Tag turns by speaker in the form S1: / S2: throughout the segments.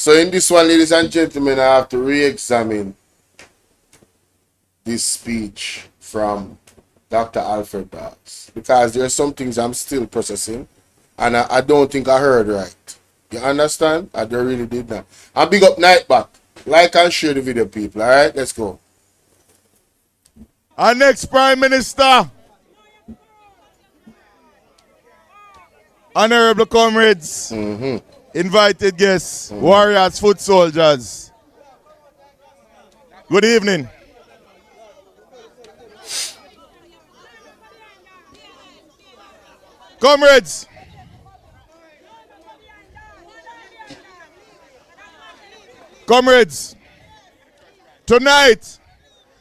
S1: So in this one, ladies and gentlemen, I have to re-examine this speech from Dr. Alfred Dawes, because there are some things I'm still processing, and I don't think I heard right. You understand? I don't really did not. And big up Nightback. Like and share the video, people. All right, let's go.
S2: Our next Prime Minister, honorable comrades, invited guests, warriors, foot soldiers. Good evening. Comrades, tonight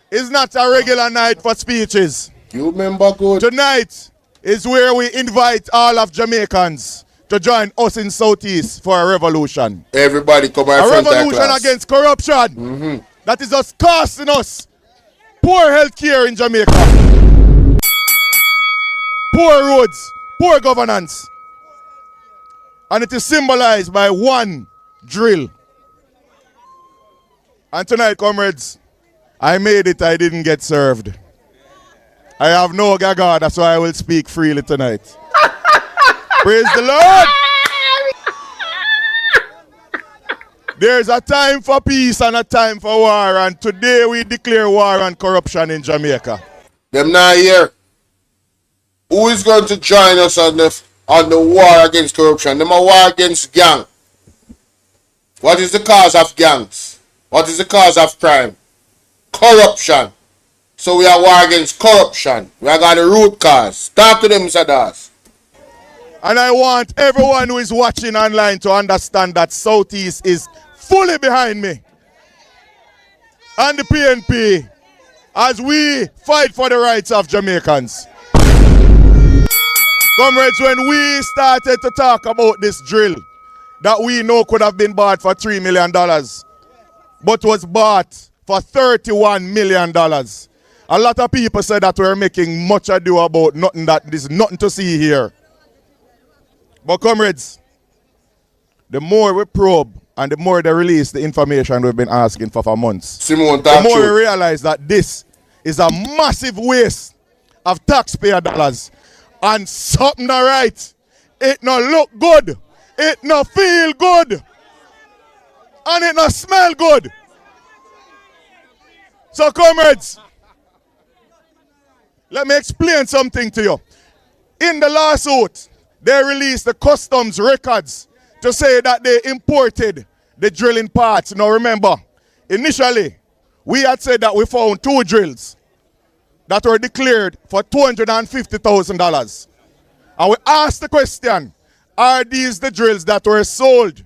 S2: is not a regular night for speeches.
S1: You remember good.
S2: Tonight is where we invite all of Jamaicans to join us in Southeast for a revolution.
S1: Everybody come out
S2: front of class. A revolution against corruption. That is just costing us poor health care in Jamaica, poor roads, poor governance. And it is symbolized by one drill. And tonight, comrades, I made it, I didn't get served. I have no gaga, that's why I will speak freely tonight. Praise the Lord! There's a time for peace and a time for war, and today we declare war on corruption in Jamaica.
S1: Them not here. Who is going to join us on the war against corruption? Them a war against gang. What is the cause of gangs? What is the cause of crime? Corruption. So we are war against corruption. We are got the root cause. Talk to them, Mr. Dawes.
S2: And I want everyone who is watching online to understand that Southeast is fully behind me and the PNP as we fight for the rights of Jamaicans. Comrades, when we started to talk about this drill that we know could have been bought for $3 million, but was bought for $31 million, a lot of people said that we're making much ado about nothing, that there's nothing to see here. But comrades, the more we probe and the more they release the information we've been asking for months, the more we realize that this is a massive waste of taxpayer dollars. And something not right. It not look good. It not feel good. And it not smell good. So comrades, let me explain something to you. In the lawsuit, they released the customs records to say that they imported the drilling parts. Now remember, initially, we had said that we found 2 drills that were declared for $250,000. And we asked the question, are these the drills that were sold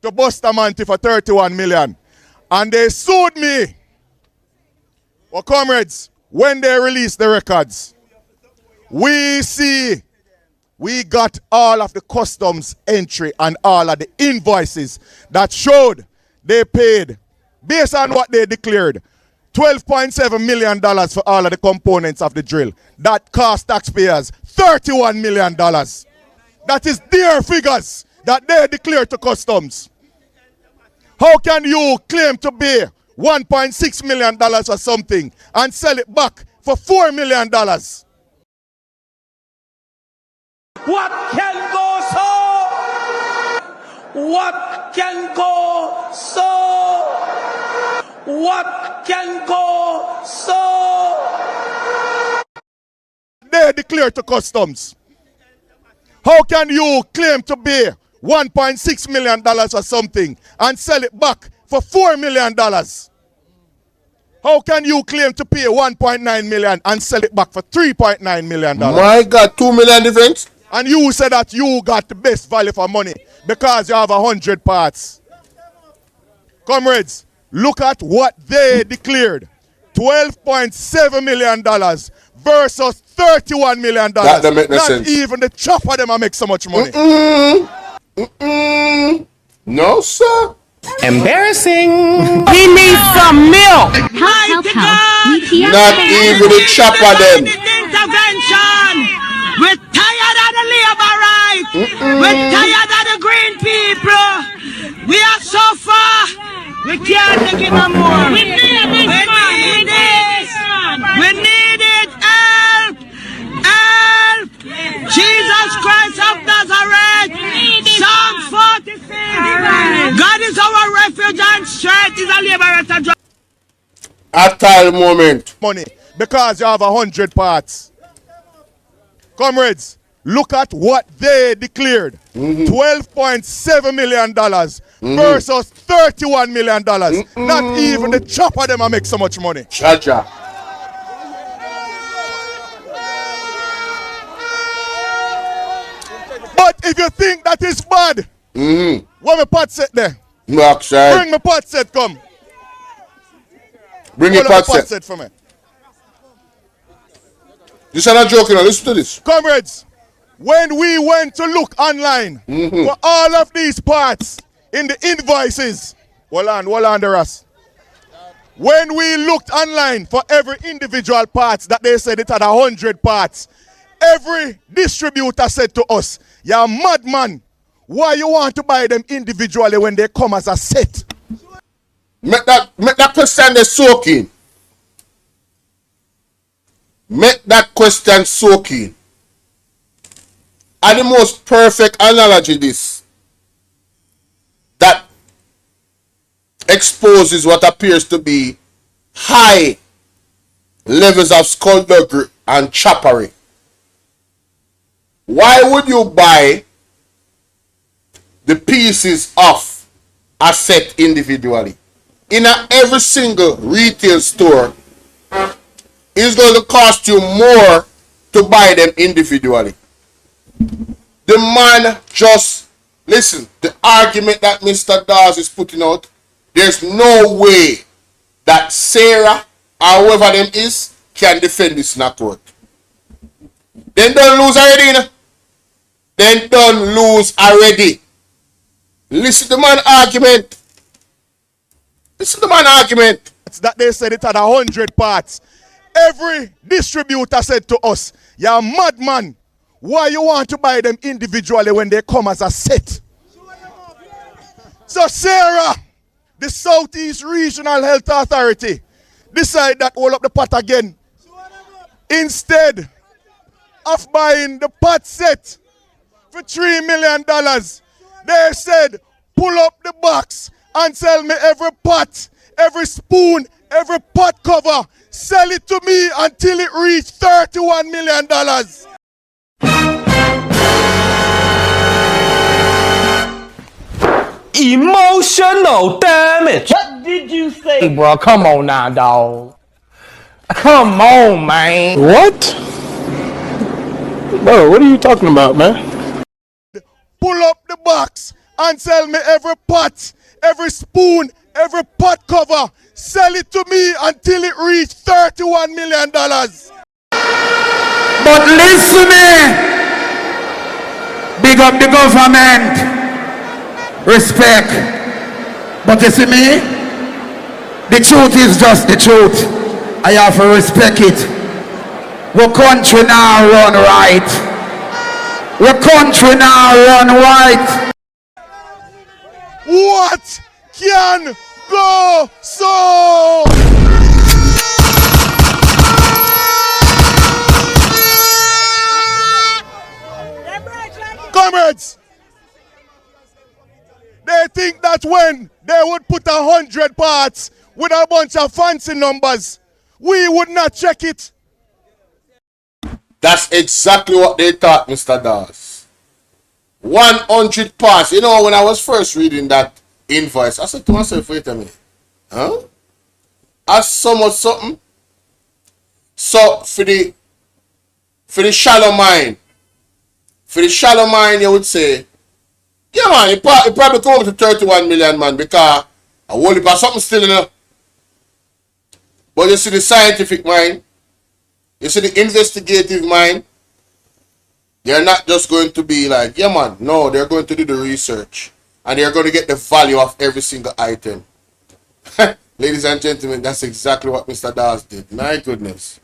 S2: to Bustamante for $31 million? And they sued me. Well, comrades, when they released the records, we got all of the customs entry and all of the invoices that showed they paid, based on what they declared, $12.7 million for all of the components of the drill. That cost taxpayers $31 million. That is their figures that they declared to customs. How can you claim to pay $1.6 million or something and sell it back for $4 million?
S3: What can go so? What can go so? What can go so?
S2: They declare to customs. How can you claim to pay $1.6 million or something and sell it back for $4 million? How can you claim to pay $1.9 million and sell it back for $3.9 million?
S1: My God, $2 million difference?
S2: And you said that you got the best value for money because you have 100 parts. Comrades, look at what they declared. $12.7 million versus $31 million.
S1: That don't make no
S2: Not
S1: sense.
S2: even the chop of them will make so much money.
S1: No, sir.
S4: Embarrassing. He needs some milk.
S5: Help.
S1: Not even the chop of them.
S3: Intervention. We're tired of the labor rights. We're tired of the green people. We are so far. We can't take it no more. We need this. We need it. Help. Help. Jesus Christ of Nazareth. Psalm 46. God is our refuge and strength. Is a liberator.
S1: At that moment.
S2: Money because you have 100 parts. Comrades, look at what they declared. $12.7 million versus $31 million. Not even the chopper them make so much money.
S1: Chacha.
S2: But if you think that is bad, what my pot set there?
S1: Backside.
S2: Bring my pot set, come.
S1: Bring your pot set.
S2: Set for me.
S1: This is not joking. Listen to this.
S2: Comrades, when we went to look online for all of these parts in the invoices, hold on the rest. When we looked online for every individual parts that they said it had 100 parts, every distributor said to us, "You're a madman. Why you want to buy them individually when they come as a set?"
S1: Make that question they soak in. Make that question soak in. And the most perfect analogy this that exposes what appears to be high levels of skullduggery and choppery. Why would you buy the pieces of a set individually? In every single retail store, it's going to cost you more to buy them individually. The man just, listen, the argument that Mr. Dawes is putting out, there's no way that Sarah or whoever them is can defend this in a court. Then don't lose already, you know? Then don't lose already. Listen to the man argument. Listen to the man argument.
S2: It's that they said it had 100 parts. Every distributor said to us, "You're a madman. Why you want to buy them individually when they come as a set?" So Sarah, the Southeast Regional Health Authority, decide that hold up the pot again. Instead of buying the pot set for $3 million, they said, "Pull up the box and sell me every pot, every spoon, every pot cover. Sell it to me until it reached $31 million.
S4: Emotional damage.
S3: What did you say?
S4: Hey, bro, come on now, dog. Come on, man.
S5: What? Bro, what are you talking about, man?
S2: Pull up the box and sell me every pot, every spoon, every pot cover. Sell it to me until it reached $31 million.
S6: But listen, big up the government, respect. But you see me, the truth is just the truth. I have to respect it. Our country now run right. Our country now run right.
S2: What can go so? Comrades, they think that when they would put 100 parts with a bunch of fancy numbers, we would not check it.
S1: That's exactly what they thought, Mr. Dawes. 100 parts. You know, when I was first reading that invoice, I said to myself, wait a minute. Huh? That's so much something. So for the shallow mind, you would say, yeah man, it probably come up to 31 million, man, because I won't leave something still in there. But you see the scientific mind, you see the investigative mind, they're not just going to be like, yeah man, no, they're going to do the research. And they're going to get the value of every single item. Ladies and gentlemen, that's exactly what Mr. Dawes did. My goodness.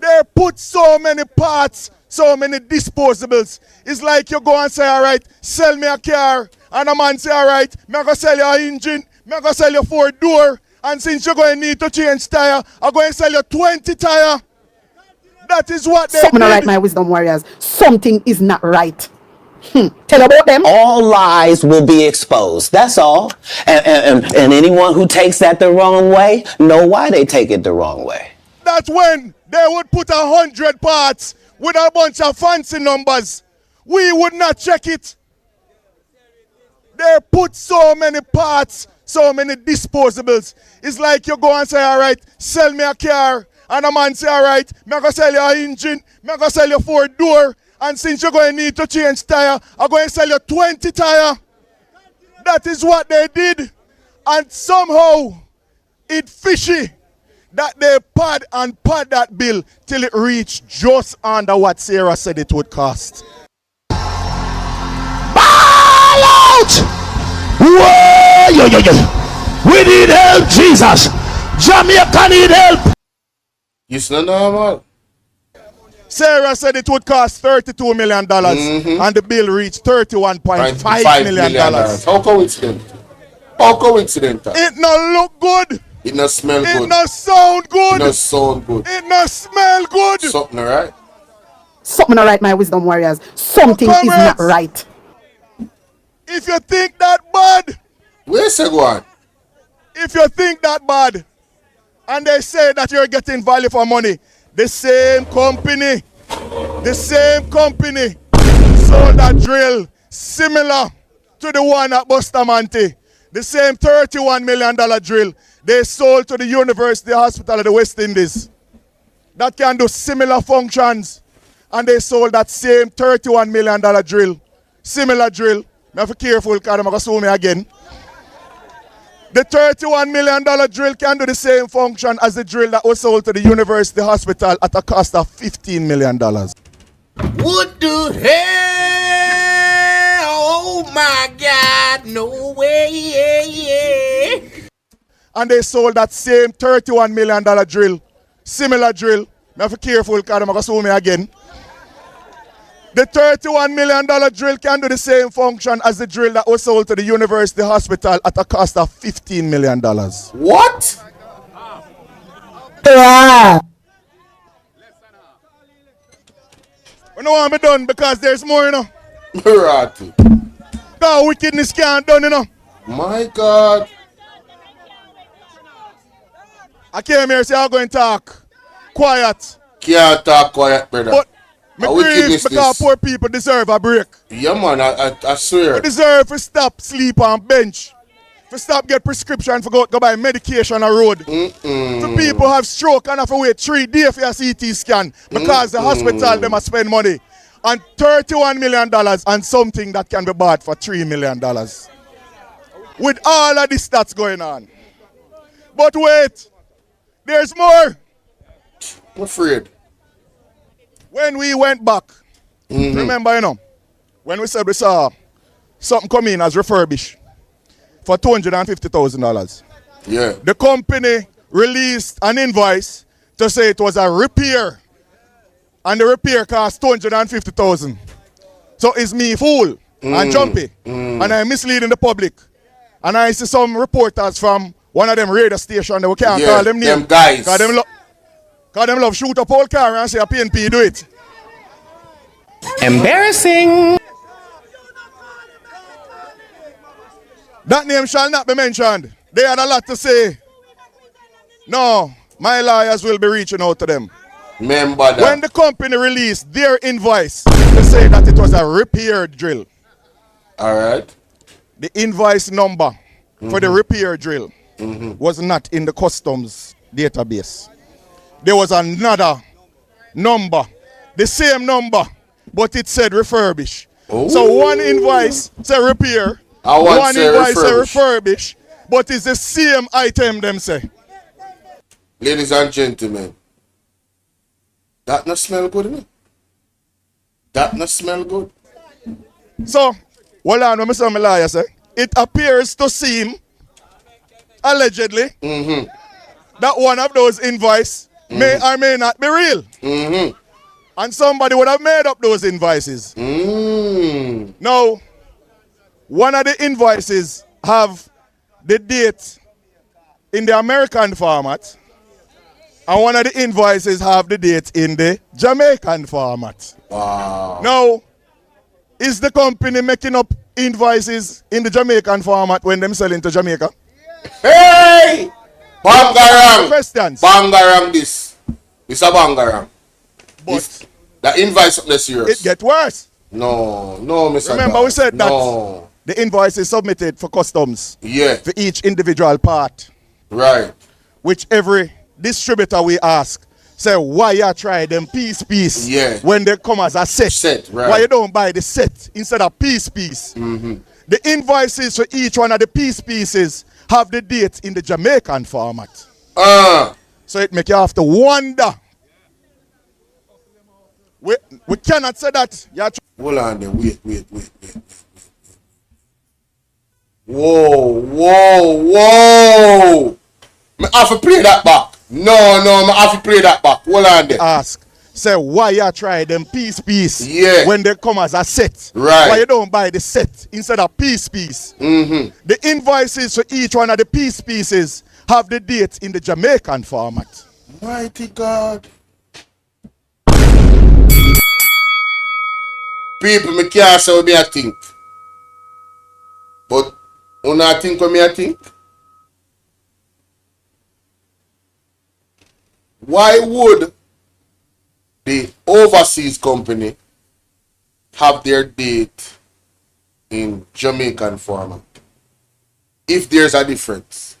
S2: They put so many parts, so many disposables. It's like you go and say, all right, sell me a car And a man say, all right, I'm going to sell you an engine, I'm going to sell you 4-door, and since you're going to need to change tire, I'm going to sell you 20 tire. That is what they
S7: Something
S2: did.
S7: not right, my wisdom warriors. Something is not right. Tell about them.
S8: All lies will be exposed. That's all. And anyone who takes that the wrong way, know why they take it the wrong way.
S2: That's when they would put 100 parts with a bunch of fancy numbers. We would not check it. They put so many parts, so many disposables. It's like you go and say, all right, sell me a car. And a man say, all right, I'm going to sell you an engine, I'm going to sell you 4-door. And since you're going to need to change tire, I'm going to sell you 20 tire. That is what they did. And somehow, it fishy that they pad that bill till it reached just under what Sarah said it would cost.
S6: Ball out! Whoa! We need help, Jesus. Jamaica need help.
S1: It's not normal.
S2: Sarah said it would cost $32 million, and the bill reached $31.5 million.
S1: How coincident? How coincidental?
S2: It no look good.
S1: It no smell good.
S2: It no sound good.
S1: It no sound good.
S2: It no smell good.
S1: Something alright?
S7: Something not right, my wisdom warriors. Something is not right.
S2: If you think that bad,
S1: Where's the one?
S2: if you think that bad, and they say that you're getting value for money, the same company sold that drill similar to the one at Bustamante. The same $31 million drill they sold to the University Hospital of the West Indies. That can do similar functions. And they sold that same $31 million drill. Similar drill. I have to be careful because I'm going to sue me again. The $31 million drill can do the same function as the drill that was sold to the University Hospital at a cost of $15 million.
S3: What the hell? Oh my God, no way.
S2: And they sold that same $31 million drill. Similar drill. I have to be careful because I'm going to sue me again. The $31 million drill can do the same function as the drill that was sold to the University Hospital at a cost of $15 million.
S1: What?
S2: We don't want to be done because there's more, you know.
S1: Marathi.
S2: That wickedness can't done, you know.
S1: My God.
S2: I came here to say I'm going to talk quiet.
S1: Can't talk quiet, brother.
S2: But me
S1: How
S2: grieve
S1: wickedness
S2: because
S1: this?
S2: poor people deserve a break.
S1: Yeah, man, I swear.
S2: They deserve to stop sleep on bench. To stop get prescription for go buy medication on road. For people have stroke and have to wait 3 days for a CT scan because the hospital them must spend money. And $31 million and something that can be bought for $3 million. With all of this that's going on. But wait, there's more.
S1: I'm afraid.
S2: When we went back, remember, you know, when we said we saw something come in as refurbished for $250,000.
S1: Yeah.
S2: The company released an invoice to say it was a repair. And the repair cost $250,000. So it's me fool and jumpy. And I'm misleading the public. And I see some reporters from one of them radio stations that we can't call them names.
S1: Them guys.
S2: Because them love shoot up whole car and say a PNP do it.
S4: Embarrassing.
S2: That name shall not be mentioned. They had a lot to say. No, my lawyers will be reaching out to them.
S1: Remember that.
S2: When the company released their invoice, they say that it was a repair drill.
S1: All right.
S2: The invoice number for the repair drill was not in the customs database. There was another number, the same number, but it said refurbish.
S1: Oh.
S2: So one invoice said repair, one invoice said refurbish, but it's the same item them say.
S1: Ladies and gentlemen, that not smell good, innit? That not smell good.
S2: So, hold on, when I say my lawyer say, it appears to seem, allegedly, that one of those invoices may or may not be real. And somebody would have made up those invoices. Now, One of the invoices have the date in the American format, and one of the invoices have the date in the Jamaican format.
S1: Wow.
S2: Now, is the company making up invoices in the Jamaican format when them selling to Jamaica?
S1: Hey! Bangarang!
S2: Questions.
S1: Bangarang this. This a bangarang.
S2: But
S1: the invoice up the serious.
S2: it get worse.
S1: No, Mr.
S2: Remember
S1: Dawes.
S2: we said that
S1: No.
S2: the invoice is submitted for customs
S1: Yeah.
S2: for each individual part,
S1: Right.
S2: which every distributor we ask, say why you try them piece
S1: Yeah.
S2: when they come as a set.
S1: Set, right.
S2: Why you don't buy the set instead of piece? The invoices for each one of the piece pieces have the date in the Jamaican format. So it make you have to wonder. We cannot say that.
S1: Hold on there. Wait. Whoa. I have to play that back. No, I have to play that back. Hold on there.
S2: Ask. Say why you try them piece
S1: Yeah.
S2: when they come as a set.
S1: Right.
S2: Why you don't buy the set instead of piece? The invoices for each one of the piece pieces have the date in the Jamaican format.
S1: Mighty God. People, me can't say what me I think. But, you not think what me I think? Why would the overseas company have their date in Jamaican format? If there's a difference.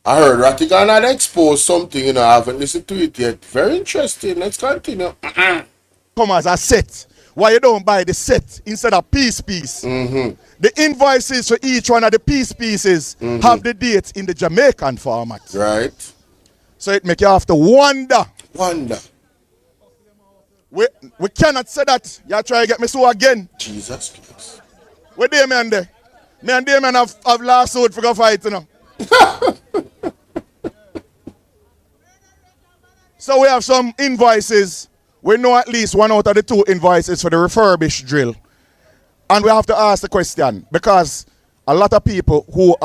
S1: I heard Ratigan had exposed something, I haven't listened to it yet. Very interesting. Let's continue.
S2: Come as a set. Why you don't buy the set instead of piece? The invoices for each one of the piece pieces have the date in the Jamaican format.
S1: Right.
S2: So it make you have to wonder. We cannot say that. You try to get me so again.
S1: Jesus Christ.
S2: Where Damien there? Me and Damien have lawsuit for go fight, So we have some invoices. We know at least one out of the two invoices for the refurbished drill. And we have to ask the question, because a lot of people who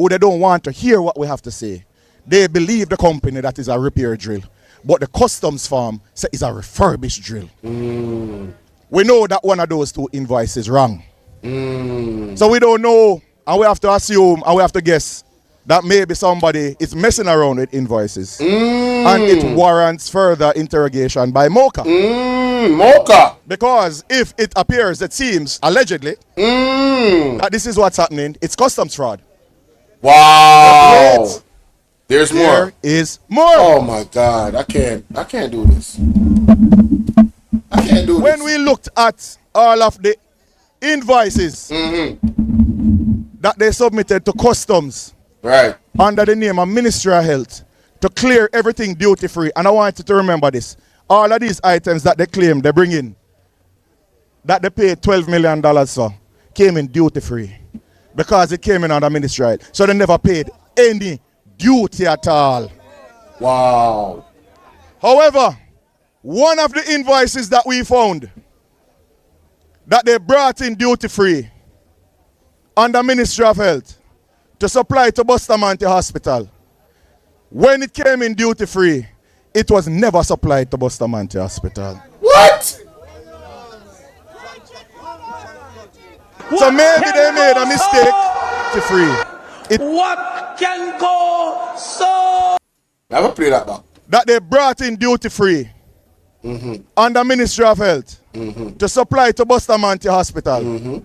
S2: they don't want to hear what we have to say, they believe the company that is a repair drill. But the customs firm say it's a refurbished drill. We know that one of those two invoices wrong. So we don't know, and we have to assume, and we have to guess that maybe somebody is messing around with invoices. And it warrants further interrogation by Mocha.
S1: Mocha.
S2: Because if it appears, it seems, allegedly, that this is what's happening, it's customs fraud.
S1: Wow.
S2: Wait,
S1: there's more.
S2: There is more.
S1: Oh my God. I can't do this. I can't do this.
S2: When we looked at all of the invoices that they submitted to customs,
S1: right,
S2: under the name of Ministry of Health, to clear everything duty free. And I want you to remember this. All of these items that they claim they bring in, that they paid $12 million for, came in duty free. Because it came in under Ministry of Health. So they never paid any duty at all.
S1: Wow.
S2: However, one of the invoices that we found that they brought in duty free under Ministry of Health to supply to Bustamante Hospital, when it came in duty free, it was never supplied to Bustamante Hospital.
S1: What?
S2: So maybe they made a mistake to free.
S3: What can go so?
S1: Never play that back.
S2: That they brought in duty free under Ministry of Health to supply to Bustamante Hospital.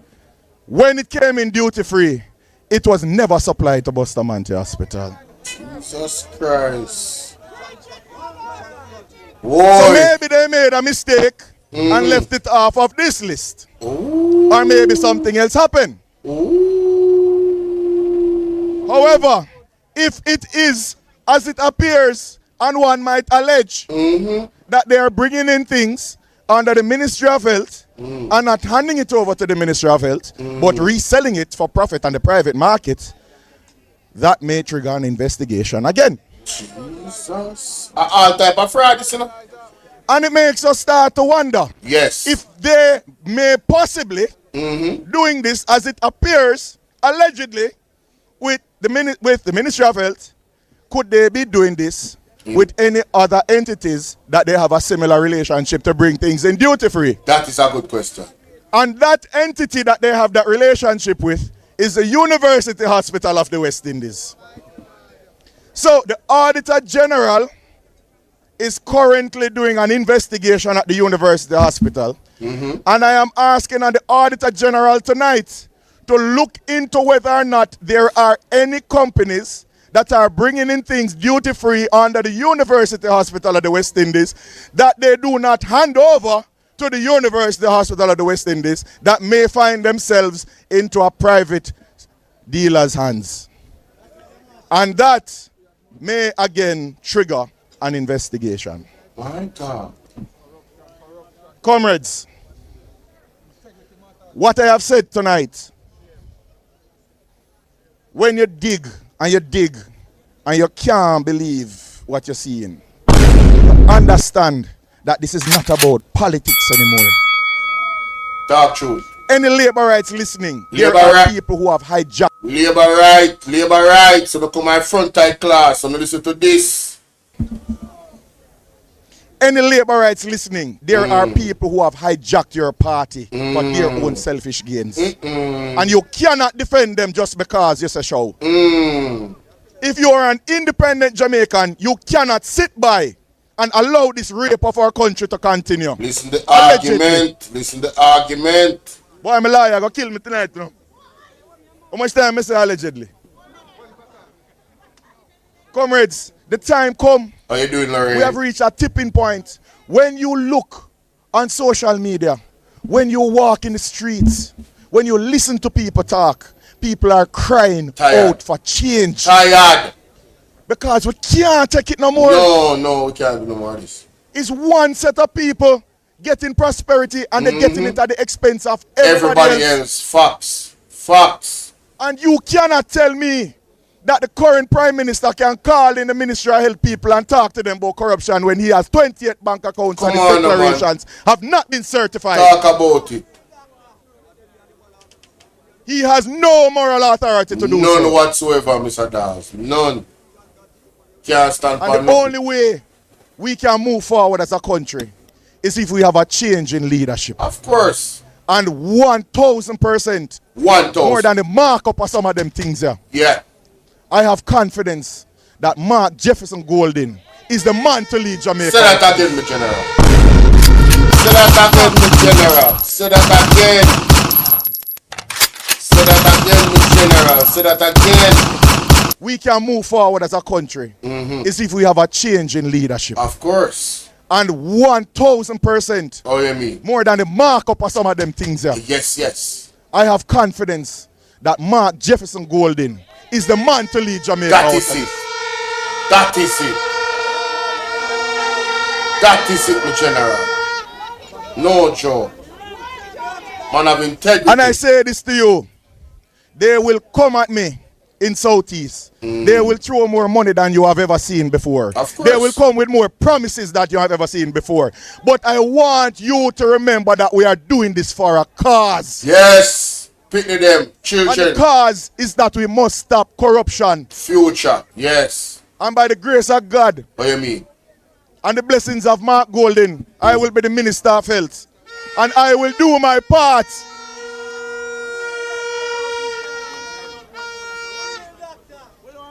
S2: When it came in duty free, it was never supplied to Bustamante Hospital.
S1: Jesus Christ. Boy.
S2: So maybe they made a mistake and left it off of this list.
S1: Ooh.
S2: Or maybe something else happened.
S1: Ooh.
S2: However, if it is as it appears, and one might allege that they are bringing in things under the Ministry of Health and not handing it over to the Ministry of Health, but reselling it for profit on the private market, that may trigger an investigation again.
S1: Jesus. All type of fraud, you know?
S2: And it makes us start to wonder.
S1: Yes.
S2: If they may possibly doing this as it appears, allegedly, with the Ministry of Health, could they be doing this with any other entities that they have a similar relationship to bring things in duty free?
S1: That is a good question.
S2: And that entity that they have that relationship with is the University Hospital of the West Indies. So the Auditor General is currently doing an investigation at the University Hospital. And I am asking the Auditor General tonight to look into whether or not there are any companies that are bringing in things duty-free under the University Hospital of the West Indies that they do not hand over to the University Hospital of the West Indies that may find themselves into a private dealer's hands. And that may again trigger an investigation.
S1: My God.
S2: Comrades, what I have said tonight, when you dig and you can't believe what you're seeing, understand that this is not about politics anymore.
S1: Talk truth.
S2: Any labor rights listening,
S1: Labor
S2: there are
S1: right.
S2: people who have hijacked.
S1: Labor right. So look at my frontal class. So listen to this.
S2: Any labor rights listening, there are people who have hijacked your party for their own selfish gains. And you cannot defend them just because you say so. If you are an independent Jamaican, you cannot sit by and allow this rape of our country to continue.
S1: Listen the argument. Listen the argument.
S2: Boy, I'm a liar. You're going to kill me tonight. You know? How much time I say allegedly? Comrades, the time come.
S1: How you doing, Lorraine?
S2: We have reached a tipping point. When you look on social media, when you walk in the streets, when you listen to people talk, people are crying out for change.
S1: Tired.
S2: Because we can't take it no more.
S1: No, we can't do no more of this.
S2: It's one set of people getting prosperity and they're getting it at the expense of everybody else.
S1: Facts.
S2: And you cannot tell me that the current Prime Minister can call in the Ministry of Health people and talk to them about corruption when he has 28 bank accounts and his declarations have not been certified.
S1: Talk about it.
S2: He has no moral authority to do so.
S1: None whatsoever, Mr. Dawes. None. Can't stand for
S2: And the only way we can move forward as a country is if we have a change in leadership.
S1: Of course.
S2: And 1,000%.
S1: 1,000.
S2: More than the markup of some of them things here.
S1: Yeah.
S2: I have confidence that Mark Jefferson Golden is the man to lead Jamaica.
S1: Say that again, my general. Say that again, my general. Say that again. Say that again, my general. Say that again.
S2: We can move forward as a country is if we have a change in leadership.
S1: Of course.
S2: And 1,000%.
S1: Oh, you mean?
S2: More than the markup of some of them things here.
S1: Yes.
S2: I have confidence that Mark Jefferson Golden is the man to lead Jamaica.
S1: That is it. That is it. That is it, my general. No joke. Man of integrity.
S2: And I say this to you. They will come at me in Southeast. They will throw more money than you have ever seen before.
S1: Of course.
S2: They will come with more promises that you have ever seen before. But I want you to remember that we are doing this for a cause.
S1: Yes. Pity them. Children.
S2: And the cause is that we must stop corruption.
S1: Future. Yes.
S2: And by the grace of God.
S1: What you mean?
S2: And the blessings of Mark Golden, I will be the Minister of Health. And I will do my part.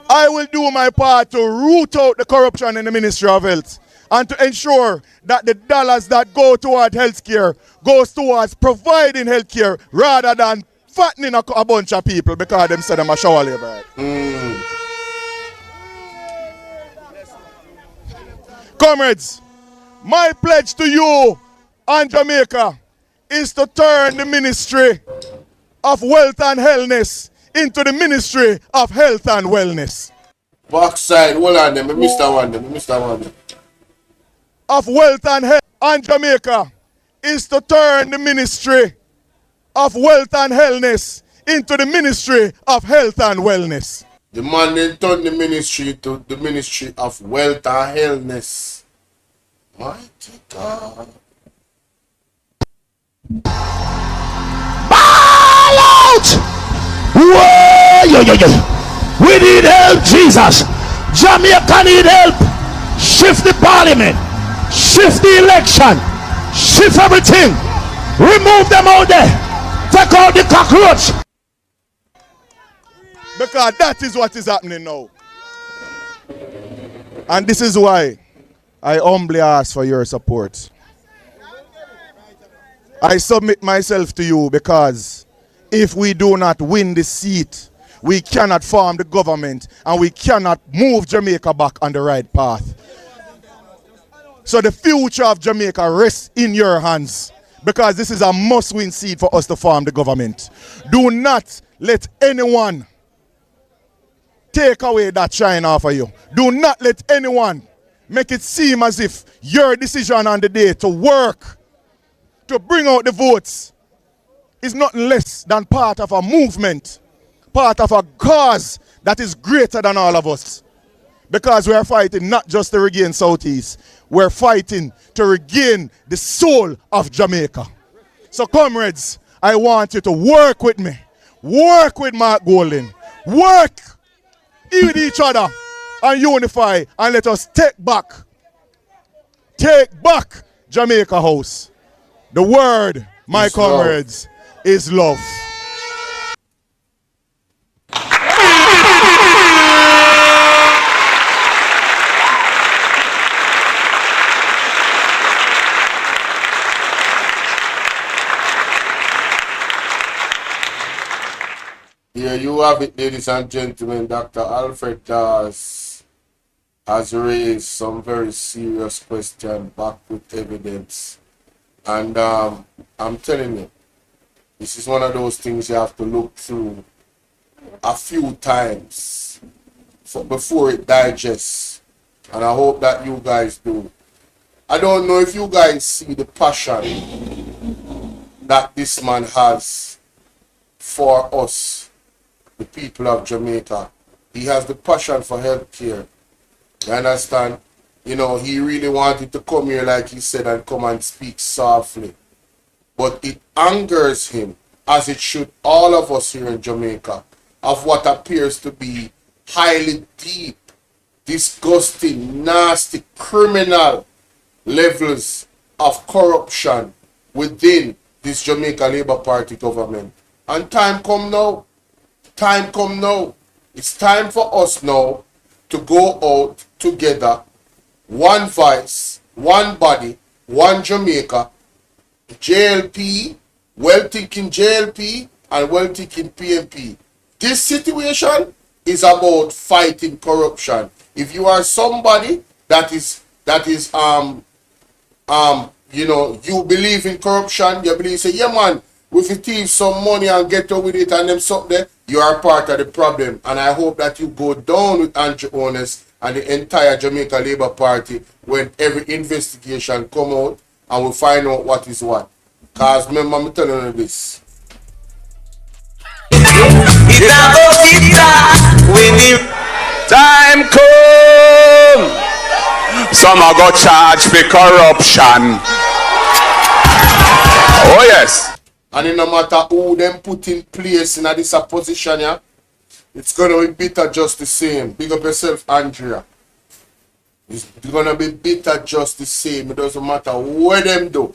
S2: I will do my part to root out the corruption in the Ministry of Health and to ensure that the dollars that go toward healthcare goes towards providing healthcare rather than fattening a bunch of people because them say them a shower labor. Comrades, my pledge to you and Jamaica is to turn the Ministry of Wealth and Wellness into the Ministry of Health and Wellness.
S1: Backside, hold on them, Mr. One.
S2: Of Wealth and Health and Jamaica is to turn the Ministry of Wealth and Wellness into the Ministry of Health and Wellness.
S1: The man then turned the ministry to the Ministry of Wealth and Wellness. Mighty God.
S6: Ball out! Whoa! Yo, yo, yo. We need help, Jesus. Jamaica need help. Shift the parliament. Shift the election. Shift everything. Remove them out there. Take out the cockroach.
S2: Because that is what is happening now. And this is why I humbly ask for your support. I submit myself to you because if we do not win this seat, we cannot form the government and we cannot move Jamaica back on the right path. So the future of Jamaica rests in your hands because this is a must-win seat for us to form the government. Do not let anyone take away that shine off of you. Do not let anyone make it seem as if your decision on the day to work, to bring out the votes, is nothing less than part of a movement, part of a cause that is greater than all of us. Because we are fighting not just to regain Southeast, we're fighting to regain the soul of Jamaica. So comrades, I want you to work with me, work with Mark Golding, work with each other and unify and let us take back Jamaica House. The word, my comrades, is love.
S1: Here you have it, ladies and gentlemen. Dr. Alfred Dawes has raised some very serious questions back with evidence. And I'm telling you, this is one of those things you have to look through a few times before it digests. And I hope that you guys do. I don't know if you guys see the passion that this man has for us, the people of Jamaica. He has the passion for healthcare. You understand? You know, he really wanted to come here, like he said, and come and speak softly. But it angers him, as it should all of us here in Jamaica, of what appears to be highly deep, disgusting, nasty, criminal levels of corruption within this Jamaica Labour Party government. And time come now. Time come now. It's time for us now to go out together, one voice, one body, one Jamaica, JLP, well-thinking JLP, and well-thinking PMP. This situation is about fighting corruption. If you are somebody that is you know, you believe in corruption, you believe, say, yeah man, if you thief some money and get away with it and them something there, you are part of the problem. And I hope that you go down with Andrew Honest and the entire Jamaica Labour Party when every investigation come out and we find out what is what. Because remember, I'm telling you this.
S9: Time come. Some are got charged for corruption. Oh yes.
S1: And it no matter who them put in place in this position, yeah, it's gonna be bitter just the same. Big up yourself, Andrea. It's gonna be bitter just the same. It doesn't matter what them do.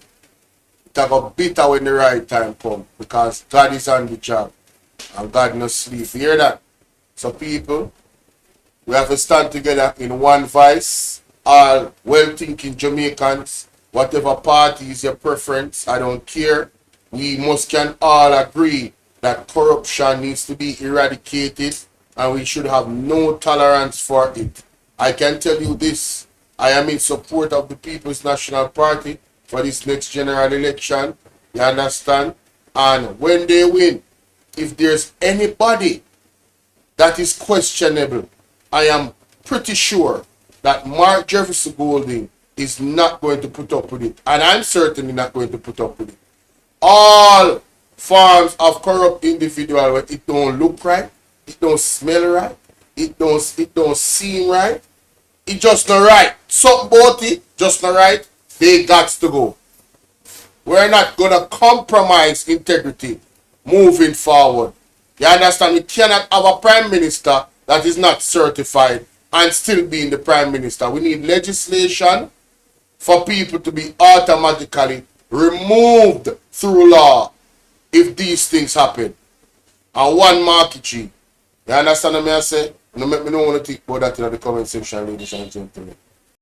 S1: It's gonna be bitter when the right time comes. Because God is on the job. And God no sleep. You hear that? So people, we have to stand together in one voice. All well-thinking Jamaicans, whatever party is your preference, I don't care. We can all agree that corruption needs to be eradicated and we should have no tolerance for it. I can tell you this, I am in support of the People's National Party for this next general election, you understand? And when they win, if there's anybody that is questionable, I am pretty sure that Mark Jefferson Golding is not going to put up with it. And I'm certainly not going to put up with it. All forms of corrupt individual, where it don't look right, it don't smell right, it don't seem right, it just not right. Something about it, just not right. They got to go. We're not going to compromise integrity moving forward. You understand? We cannot have a prime minister that is not certified and still being the prime minister. We need legislation for people to be automatically removed through law if these things happen. And one market G. You understand what I say? No make me know what to think about that in the comment section, ladies and gentlemen.